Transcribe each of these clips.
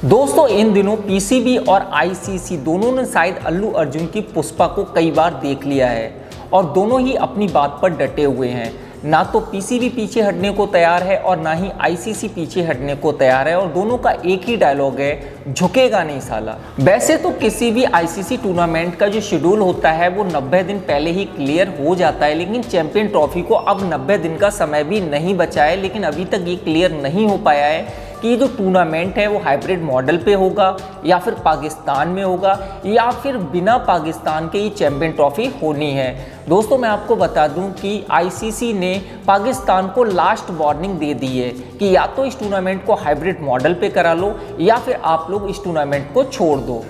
दोस्तों इन दिनों पीसीबी और आईसीसी दोनों ने शायद अल्लू अर्जुन की पुष्पा को कई बार देख लिया है और दोनों ही अपनी बात पर डटे हुए हैं। ना तो पीसीबी पीछे हटने को तैयार है और ना ही आईसीसी पीछे हटने को तैयार है और दोनों का एक ही डायलॉग है, झुकेगा नहीं साला। वैसे तो किसी भी आईसीसी टूर्नामेंट का जो शेड्यूल होता है वो 90 दिन पहले ही क्लियर हो जाता है, लेकिन चैंपियन ट्रॉफी को अब 90 दिन का समय भी नहीं बचा है। लेकिन अभी तक ये क्लियर नहीं हो पाया है कि ये जो टूर्नामेंट है वो हाइब्रिड मॉडल पे होगा या फिर पाकिस्तान में होगा या फिर बिना पाकिस्तान के ही चैंपियन ट्रॉफी होनी है। दोस्तों मैं आपको बता दूं कि आईसीसी ने पाकिस्तान को लास्ट वार्निंग दे दी है कि या तो इस टूर्नामेंट को हाइब्रिड मॉडल पे करा लो या फिर आप लोग इस टूर्नामेंट को छोड़ दो।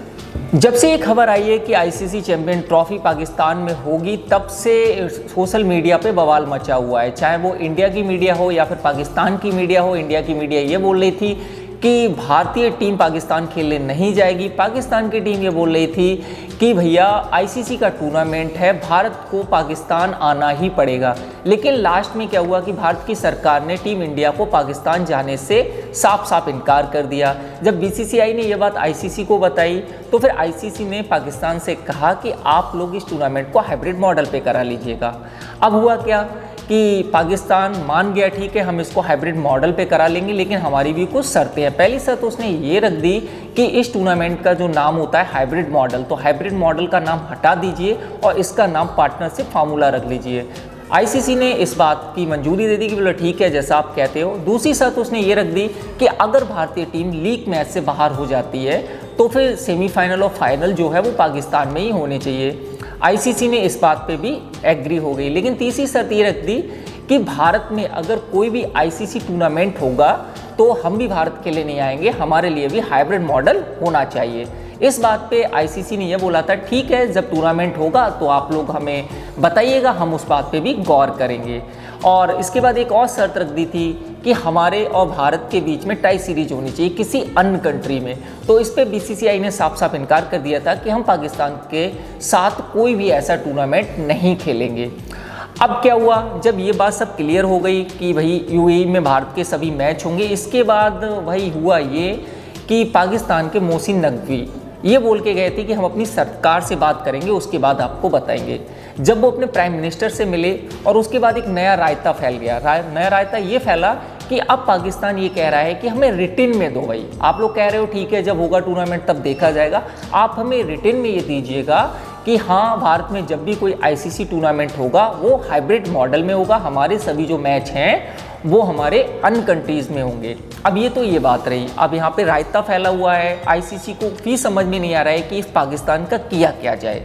जब से ये खबर आई है कि आईसीसी चैंपियन ट्रॉफी पाकिस्तान में होगी तब से सोशल मीडिया पे बवाल मचा हुआ है, चाहे वो इंडिया की मीडिया हो या फिर पाकिस्तान की मीडिया हो। इंडिया की मीडिया ये बोल रही थी कि भारतीय टीम पाकिस्तान खेलने नहीं जाएगी, पाकिस्तान की टीम ये बोल रही थी कि भैया आईसीसी का टूर्नामेंट है, भारत को पाकिस्तान आना ही पड़ेगा। लेकिन लास्ट में क्या हुआ कि भारत की सरकार ने टीम इंडिया को पाकिस्तान जाने से साफ साफ इनकार कर दिया। जब बीसीसीआई ने यह बात आईसीसी को बताई तो फिर आईसीसी ने पाकिस्तान से कहा कि आप लोग इस टूर्नामेंट को हाइब्रिड मॉडल पे करा लीजिएगा। अब हुआ क्या कि पाकिस्तान मान गया, ठीक है हम इसको हाइब्रिड मॉडल पे करा लेंगे, लेकिन हमारी भी कुछ शर्तें हैं। पहली शर्त उसने ये रख दी कि इस टूर्नामेंट का जो नाम होता है हाइब्रिड मॉडल, तो हाइब्रिड मॉडल का नाम हटा दीजिए और इसका नाम पार्टनरशिप फार्मूला रख लीजिए। आईसीसी ने इस बात की मंजूरी दे दी कि बोला ठीक है जैसा आप कहते हो। दूसरी शर्त उसने ये रख दी कि अगर भारतीय टीम लीग मैच से बाहर हो जाती है तो फिर सेमीफाइनल और फाइनल जो है वो पाकिस्तान में ही होने चाहिए। आईसीसी ने इस बात पे भी एग्री हो गई। लेकिन तीसरी शर्त ये रख दी कि भारत में अगर कोई भी आईसीसी टूर्नामेंट होगा तो हम भी भारत के लिए नहीं आएंगे, हमारे लिए भी हाइब्रिड मॉडल होना चाहिए। इस बात पे आईसीसी ने यह बोला था ठीक है जब टूर्नामेंट होगा तो आप लोग हमें बताइएगा, हम उस बात पे भी गौर करेंगे। और इसके बाद एक और शर्त रख दी थी कि हमारे और भारत के बीच में टाई सीरीज होनी चाहिए किसी अन्य कंट्री में। तो इस पे बीसीसीआई ने साफ साफ इनकार कर दिया था कि हम पाकिस्तान के साथ कोई भी ऐसा टूर्नामेंट नहीं खेलेंगे। अब क्या हुआ, जब ये बात सब क्लियर हो गई कि भाई यूएई में भारत के सभी मैच होंगे, इसके बाद भाई हुआ ये कि पाकिस्तान के मोहसिन नकवी ये बोल के गए थे कि हम अपनी सरकार से बात करेंगे, उसके बाद आपको बताएंगे। जब वो अपने प्राइम मिनिस्टर से मिले और उसके बाद एक नया रायता फैल गया। नया रायता ये फैला कि अब पाकिस्तान ये कह रहा है कि हमें रिटन में दो। भाई आप लोग कह रहे हो ठीक है जब होगा टूर्नामेंट तब देखा जाएगा, आप हमें रिटन में ये दीजिएगा कि हाँ भारत में जब भी कोई आईसीसी टूर्नामेंट होगा वो हाइब्रिड मॉडल में होगा, हमारे सभी जो मैच हैं वो हमारे अन्य कंट्रीज़ में होंगे। अब ये तो ये बात रही। अब यहाँ पे रायता फैला हुआ है, आईसीसी को भी समझ में नहीं आ रहा है कि इस पाकिस्तान का किया क्या जाए।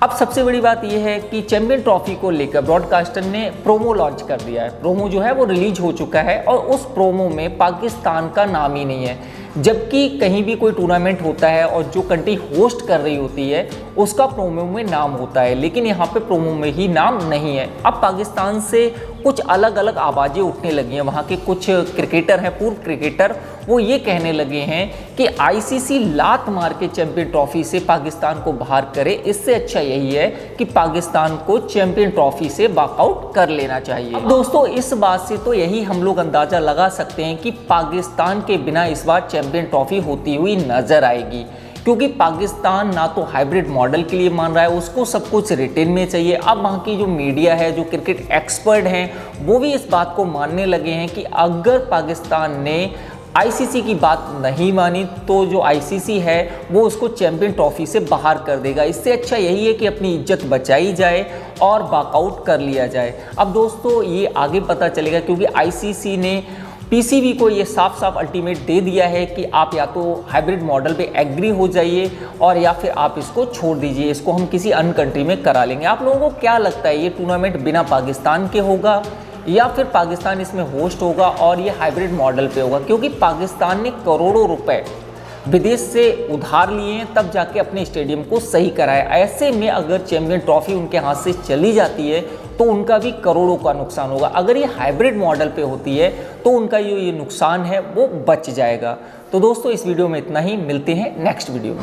अब सबसे बड़ी बात यह है कि चैंपियन ट्रॉफी को लेकर ब्रॉडकास्टर ने प्रोमो लॉन्च कर दिया है। प्रोमो जो है वो रिलीज हो चुका है और उस प्रोमो में पाकिस्तान का नाम ही नहीं है, जबकि कहीं भी कोई टूर्नामेंट होता है और जो कंट्री होस्ट कर रही होती है उसका प्रोमो में नाम होता है, लेकिन यहाँ पे प्रोमो में ही नाम नहीं है। अब पाकिस्तान से कुछ अलग अलग आवाज़ें उठने लगी हैं। वहाँ के कुछ क्रिकेटर हैं, पूर्व क्रिकेटर, वो ये कहने लगे हैं कि आईसीसी लात मार के चैंपियन ट्रॉफी से पाकिस्तान को बाहर करे, इससे अच्छा यही है कि पाकिस्तान को चैंपियन ट्रॉफी से वॉकआउट कर लेना चाहिए। अब दोस्तों इस बात से तो यही हम लोग अंदाज़ा लगा सकते हैं कि पाकिस्तान के बिना इस बार चैंपियन ट्रॉफी होती हुई नजर आएगी, क्योंकि पाकिस्तान ना तो हाइब्रिड मॉडल के लिए मान रहा है, उसको सब कुछ रिटेन में चाहिए। अब वहाँ की जो मीडिया है, जो क्रिकेट एक्सपर्ट हैं, वो भी इस बात को मानने लगे हैं कि अगर पाकिस्तान ने आईसीसी की बात नहीं मानी तो जो आईसीसी है वो उसको चैंपियन ट्रॉफी से बाहर कर देगा। इससे अच्छा यही है कि अपनी इज्जत बचाई जाए और वॉकआउट कर लिया जाए। अब दोस्तों ये आगे पता चलेगा, क्योंकि आईसीसी ने पीसीबी को ये साफ साफ अल्टीमेट दे दिया है कि आप या तो हाइब्रिड मॉडल पे एग्री हो जाइए और या फिर आप इसको छोड़ दीजिए, इसको हम किसी अन्य कंट्री में करा लेंगे। आप लोगों को क्या लगता है ये टूर्नामेंट बिना पाकिस्तान के होगा या फिर पाकिस्तान इसमें होस्ट होगा और ये हाइब्रिड मॉडल पे होगा? क्योंकि पाकिस्तान ने करोड़ों रुपए विदेश से उधार लिए हैं तब जाके अपने स्टेडियम को सही कराया। ऐसे में अगर चैंपियन ट्रॉफी उनके हाथ से चली जाती है तो उनका भी करोड़ों का नुकसान होगा। अगर ये हाइब्रिड मॉडल पे होती है तो उनका ये नुकसान है वो बच जाएगा। तो दोस्तों इस वीडियो में इतना ही, मिलते हैं नेक्स्ट वीडियो में।